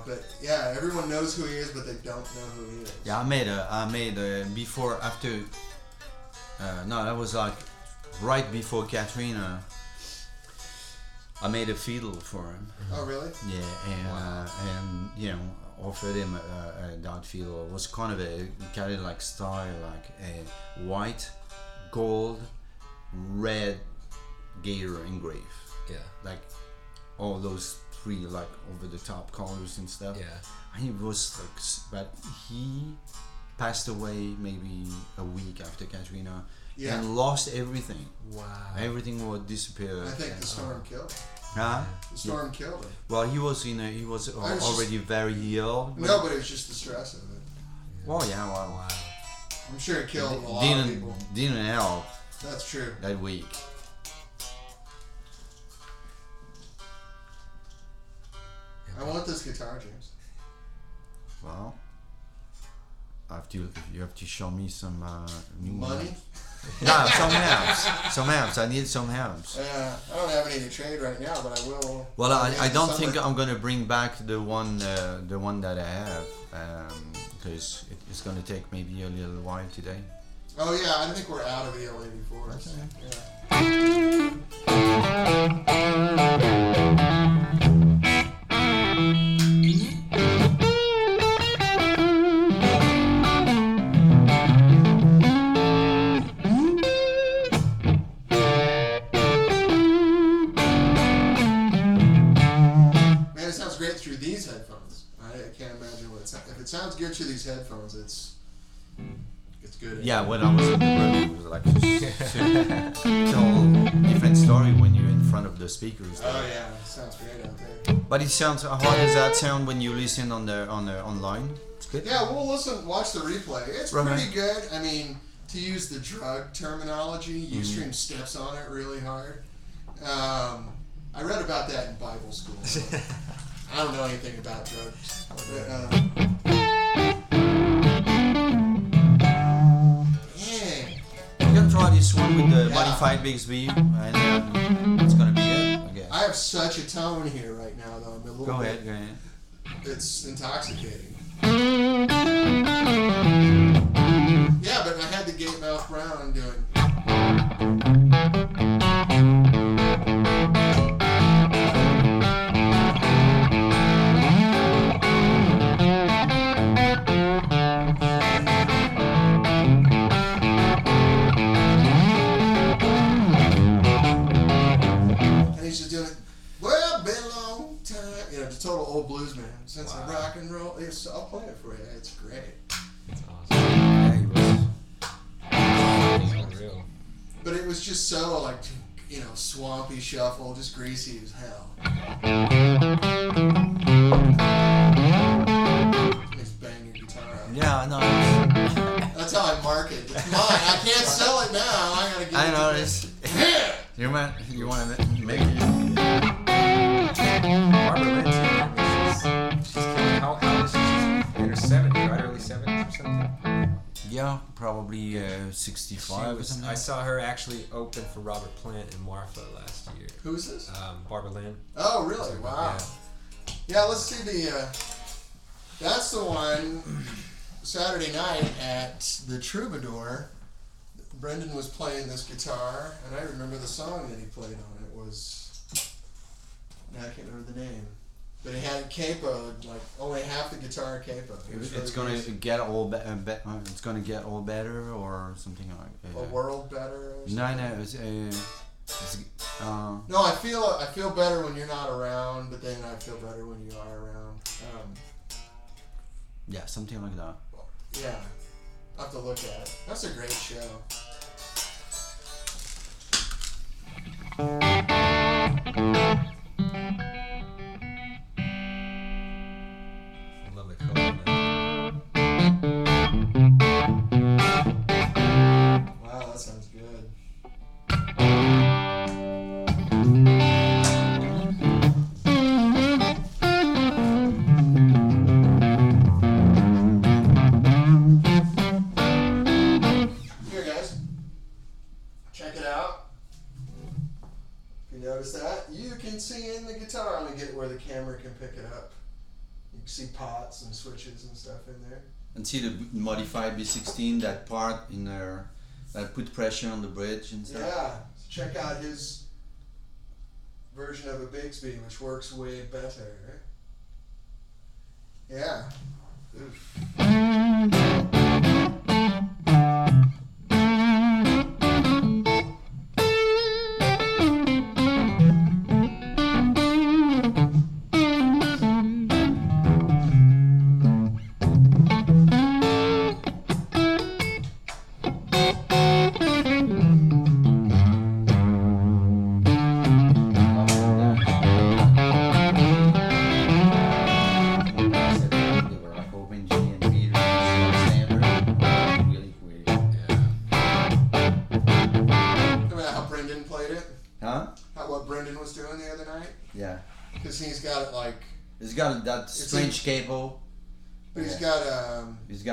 But yeah, everyone knows who he is, but they don't know who he is. Yeah, I made before after. No, that was like right before Katrina. I made a fiddle for him. Oh, really? Yeah, and offered him that fiddle. It was kind of a Cadillac style, like a white, gold, red gator engrave, Yeah. like all those three like over the top colors and stuff. Yeah. And it was like, but he passed away maybe a week after Katrina. Yeah. And lost everything. Wow. Everything would disappear. I think the storm killed him. Huh? The storm killed him. Well, he was already very ill. No, but it was just the stress of it. Well, yeah, well, Wow. I'm sure it killed a lot of people. didn't help That's true. that week. I want this guitar, James. Well, you have to show me some new Money? ones. No, some amps. I need some amps. I don't have any to trade right now, but I will. Well, I don't Summer. think I'm gonna bring back the one that I have, because it's gonna take maybe a little while today. Oh yeah, I think we're out of the L84s. Okay. Yeah. Man, it sounds great through these headphones. I can't imagine what it sounds. If it sounds good through these headphones, it's good. Yeah, when I was in the room, it was like it's a whole different story when you're in front of the speakers. Oh yeah, it sounds great out there. But it sounds. How does that sound when you listen on the online? It's good. Yeah, we'll watch the replay. It's Right. pretty good. I mean, to use the drug terminology, Ustream steps on it really hard. I read about that in Bible school. I don't know anything about drugs. Yeah. You can try this one with the Yeah. modified Bixby, and it's gonna be it, I guess. I have such a tone here right now, though. I'm a little Go bit, ahead. It's intoxicating. Yeah, but I had the Gatemouth Brown doing. I'll play it for you. It's great. That's awesome. Yeah, he was. Unreal. But it was just so like, you know, swampy shuffle, just greasy as hell. Just bang your guitar out. Yeah, no. That's how I market. It's mine. I can't sell it now. I gotta give I it know to this. Yeah. You want to make it? Barbara Lynn, too. She's killing. How old is she? She's in her 70s, right? Early 70s or something? Yeah, probably 65 or something. I saw her actually open for Robert Plant and Marfa last year. Who's this? Barbara Lynn. Oh, really? Wow. Yeah, let's see the. That's the one. Saturday night at the Troubadour. Brendan was playing this guitar, and I remember the song that he played on. It was. I can't remember the name. But he had it capoed, like only half the guitar capo. It's gonna get all it's gonna get all better or something like that. A world better. Or No, it's no, I feel better when you're not around, but then I feel better when you are around. yeah, something like that. Yeah, I'll have to look at it. That's a great show. I love the color on that. Wow, that sounds good. Here, guys. Check it out. If you notice that, you can see in the guitar. I'm going to get it where the camera can pick it up. You can see pots and switches and stuff in there. And see the modified B16, that part in there that put pressure on the bridge and stuff. Yeah, check out his version of a Bigsby, which works way better. Yeah. Oof. He's got that strange cable. But he's got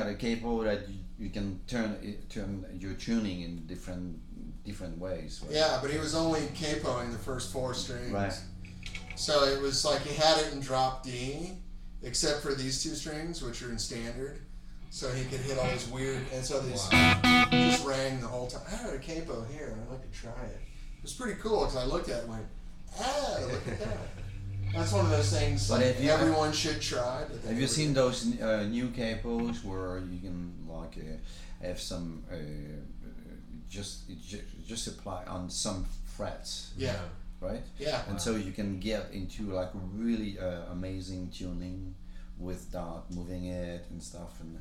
a cable that you can turn your tuning in different ways. Right? Yeah, but he was only capoing the first 4 strings. Right. So it was like he had it in drop D, except for these 2 strings, which are in standard. So he could hit all these weird, and so these just rang the whole time. I had a capo here, and I'd like to try it. It was pretty cool because I looked at it and went, look at that. That's one of those things but like everyone should try. But have you seen those new capos where you can like have some just apply on some frets? Yeah. Right. Yeah. And so you can get into like really amazing tuning with that, moving it and stuff. And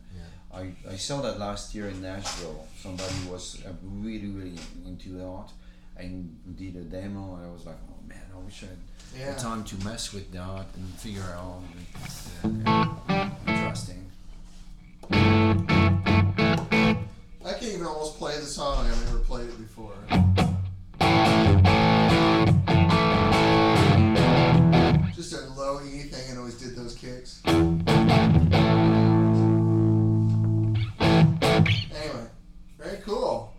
I saw that last year in Nashville. Somebody was really into that and did a demo, and I was like, oh man, I wish I had the time to mess with that and figure out. Interesting. I can even almost play the song. I've never played it before. Just a low E thing, and always did those kicks. Anyway, very cool.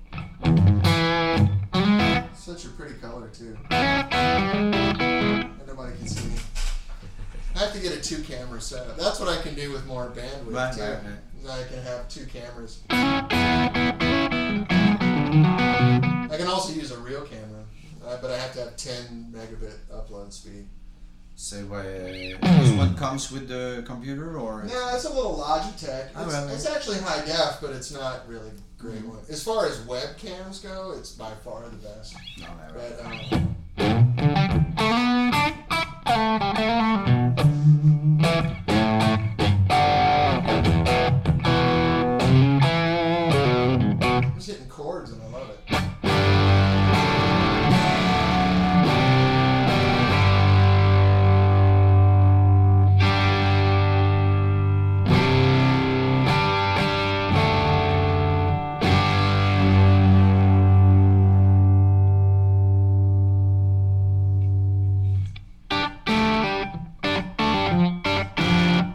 Such a pretty color too. And nobody can see me. I have to get a 2-camera setup. That's what I can do with more bandwidth too. Right. I can have 2 cameras. I can also use a real camera, but I have to have 10 megabit upload speed. So this one comes with the computer, or? Yeah, it's a little Logitech. It's actually high def, but it's not really a great one. As far as webcams go, it's by far the best. No, But, hitting chords and I love it.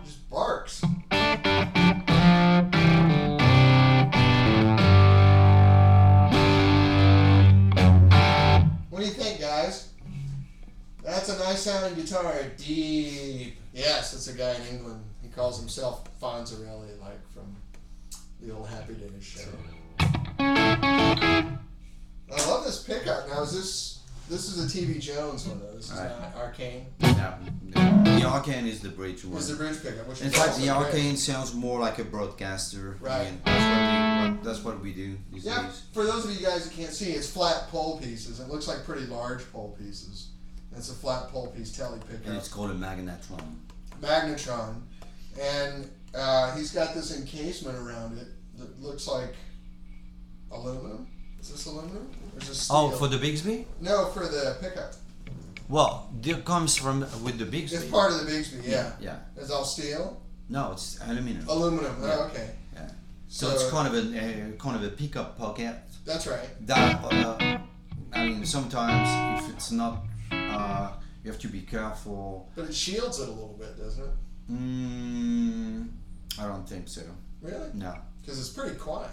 Just barks. What do you think, guys? That's a nice sounding guitar. Deep. Yes, it's a guy in England. He calls himself Fonzarelli, like from the old Happy Days show. I love this pickup. Now, this is a TV Jones one, though. This is Right. not Arcane. Yeah, the Arcane is the bridge one. It's the bridge pickup, which In is fact, also the great. Arcane sounds more like a broadcaster. Right. I mean, that's what we do these Yeah, days. for those of you guys that can't see, it's flat pole pieces. It looks like pretty large pole pieces. It's a flat pole piece telly pickup. And it's called a magnetron. Magnetron, and he's got this encasement around it that looks like aluminum. Is this aluminum or is this steel? Oh, for the Bigsby? No, for the pickup. Well, it comes from with the Bigsby. It's part of the Bigsby, yeah. Yeah. It's all steel. No, it's aluminum. Aluminum. Yeah. Oh, okay. Yeah. So it's kind of a pickup pocket. That's right. That I mean, sometimes if it's not, you have to be careful. But it shields it a little bit, doesn't it? I don't think so. Really? No. Because it's pretty quiet.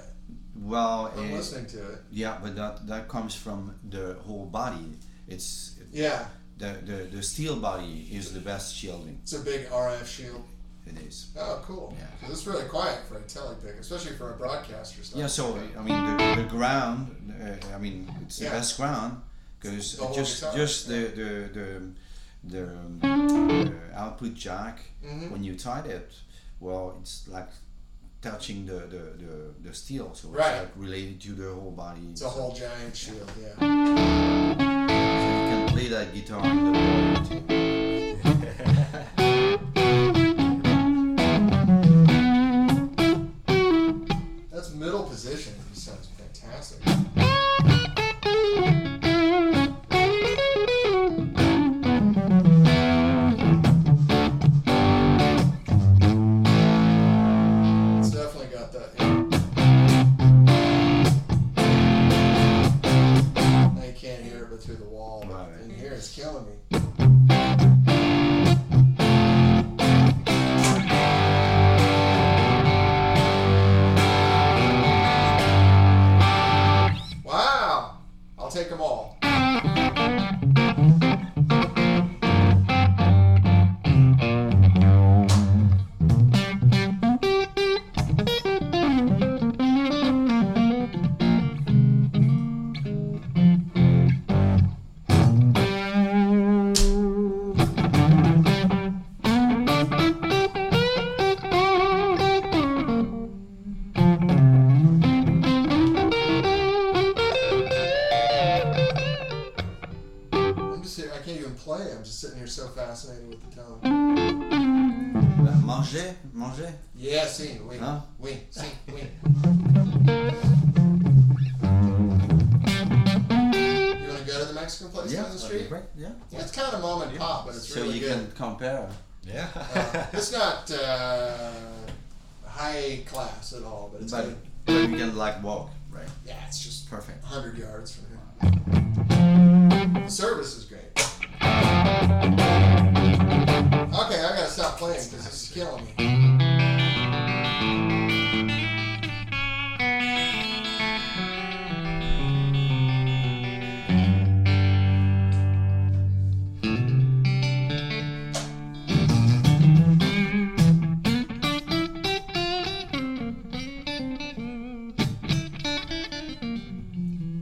Well, I'm listening to it. yeah, but that comes from the whole body. It's Yeah, the steel body is the best shielding. it's a big RF shield. It is. Oh, cool. Yeah. 'Cause it's really quiet for a telly pick, especially for a broadcaster stuff. Yeah, so I mean the ground. I mean it's the Yeah. best ground because The whole guitar, just yeah. the output jack Mhm. when you tied it, well, it's like touching the steel, so it's Right. like related to the whole body. It's a whole giant shield, yeah. So you can play that guitar in the water too. That's middle position. He sounds fantastic. It's definitely got that. Yeah. Now you can't hear it but through the wall. But Right. in here, it's killing me. Wow! I'll take them all. I'm just here. I can't even play. I'm just sitting here so fascinated with the tone. Manger, manger. Yeah, si, oui. Huh? Oui, si, oui. You want to go to the Mexican place Yeah, down the that'd be street? great. Yeah. It's kind of mom and pop, but it's So really you good. can compare. Yeah. It's not high class at all, but it's But, good. but you can like walk, right? Yeah, it's just Perfect. 100 yards from here. The service is great. Okay, I gotta stop playing because this is killing me.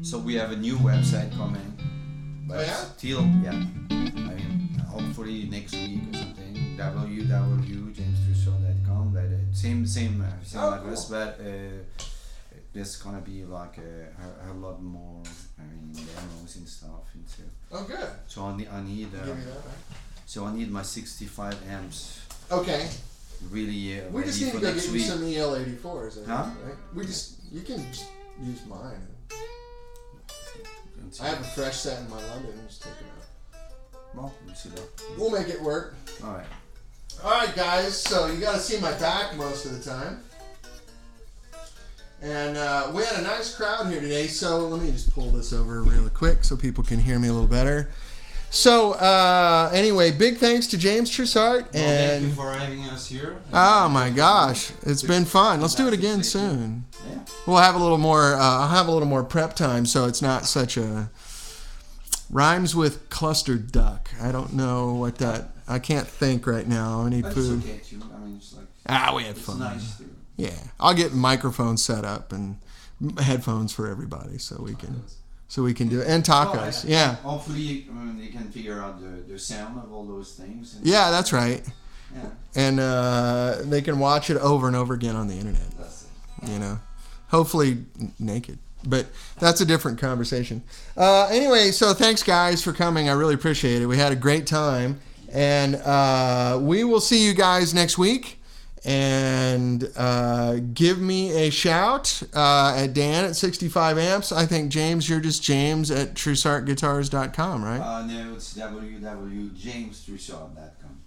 So we have a new website coming. But Oh, yeah? still, yeah. I mean, hopefully next week or something. www.jamestrussart.com. But same Oh, address, cool. but there's gonna be like a lot more. I mean, demos and stuff. And Oh, good. so I need Give you that, right? so I need my 65 amps Okay. really We ready just need for to go next get you week. some EL84s. I think, Huh? right? You can use mine. I have a fresh set in my London. Just take them out. Well, we'll see that. We'll make it work. All right. All right, guys. So you got to see my back most of the time. And we had a nice crowd here today. So let me just pull this over really quick so people can hear me a little better. So anyway, big thanks to James Trussart. Thank you for having us here. Oh my gosh, it's been fun. Let's do it again soon. Yeah. We'll have a little more. I'll have a little more prep time, so it's not such a rhymes with clustered duck. I don't know what that. I can't think right now. I need food. It's okay too. I mean, it's like. We had fun. Nice too. Yeah, I'll get microphones set up and headphones for everybody, so we can do it, and tacos. Yeah. Hopefully, they can figure out the sound of all those things. Yeah, that's right. Yeah. And they can watch it over and over again on the internet. That's it. You know, hopefully naked, but that's a different conversation. Anyway, so thanks guys for coming. I really appreciate it. We had a great time, and we will see you guys next week. And give me a shout at Dan at 65 amps. I think James, you're just James at TrussartGuitars.com, right? No, it's www.jamestrussart.com.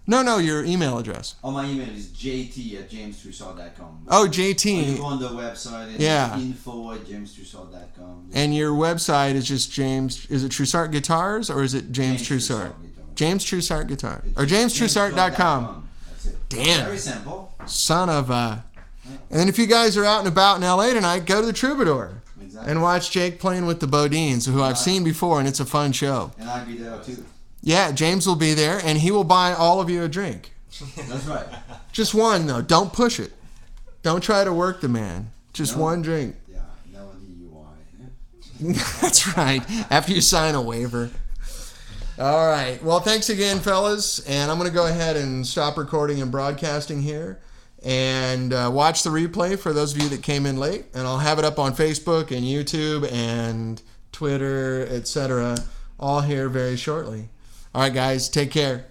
No, your email address. Oh, my email is jt@jamestrussart.com. Oh, JT. Or you go on the website. It's info@jamestrussart.com. And your website is just James. Is it Trussart Guitars or is it James Trussart? James Trussart Guitar or JamesTrussart.com. Damn. Very simple. Son of a. And then if you guys are out and about in LA tonight, go to the Troubadour. Exactly. And watch Jake playing with the Bodines, who I've seen before, and it's a fun show. And I'll be there too. Yeah, James will be there, and he will buy all of you a drink. That's right. Just one, though. Don't push it. Don't try to work the man. Just one drink. Yeah, no DUI. That's right. After you sign a waiver. All right. Well, thanks again, fellas. And I'm going to go ahead and stop recording and broadcasting here. And watch the replay for those of you that came in late. And I'll have it up on Facebook and YouTube and Twitter, etc. all here very shortly. All right, guys. Take care.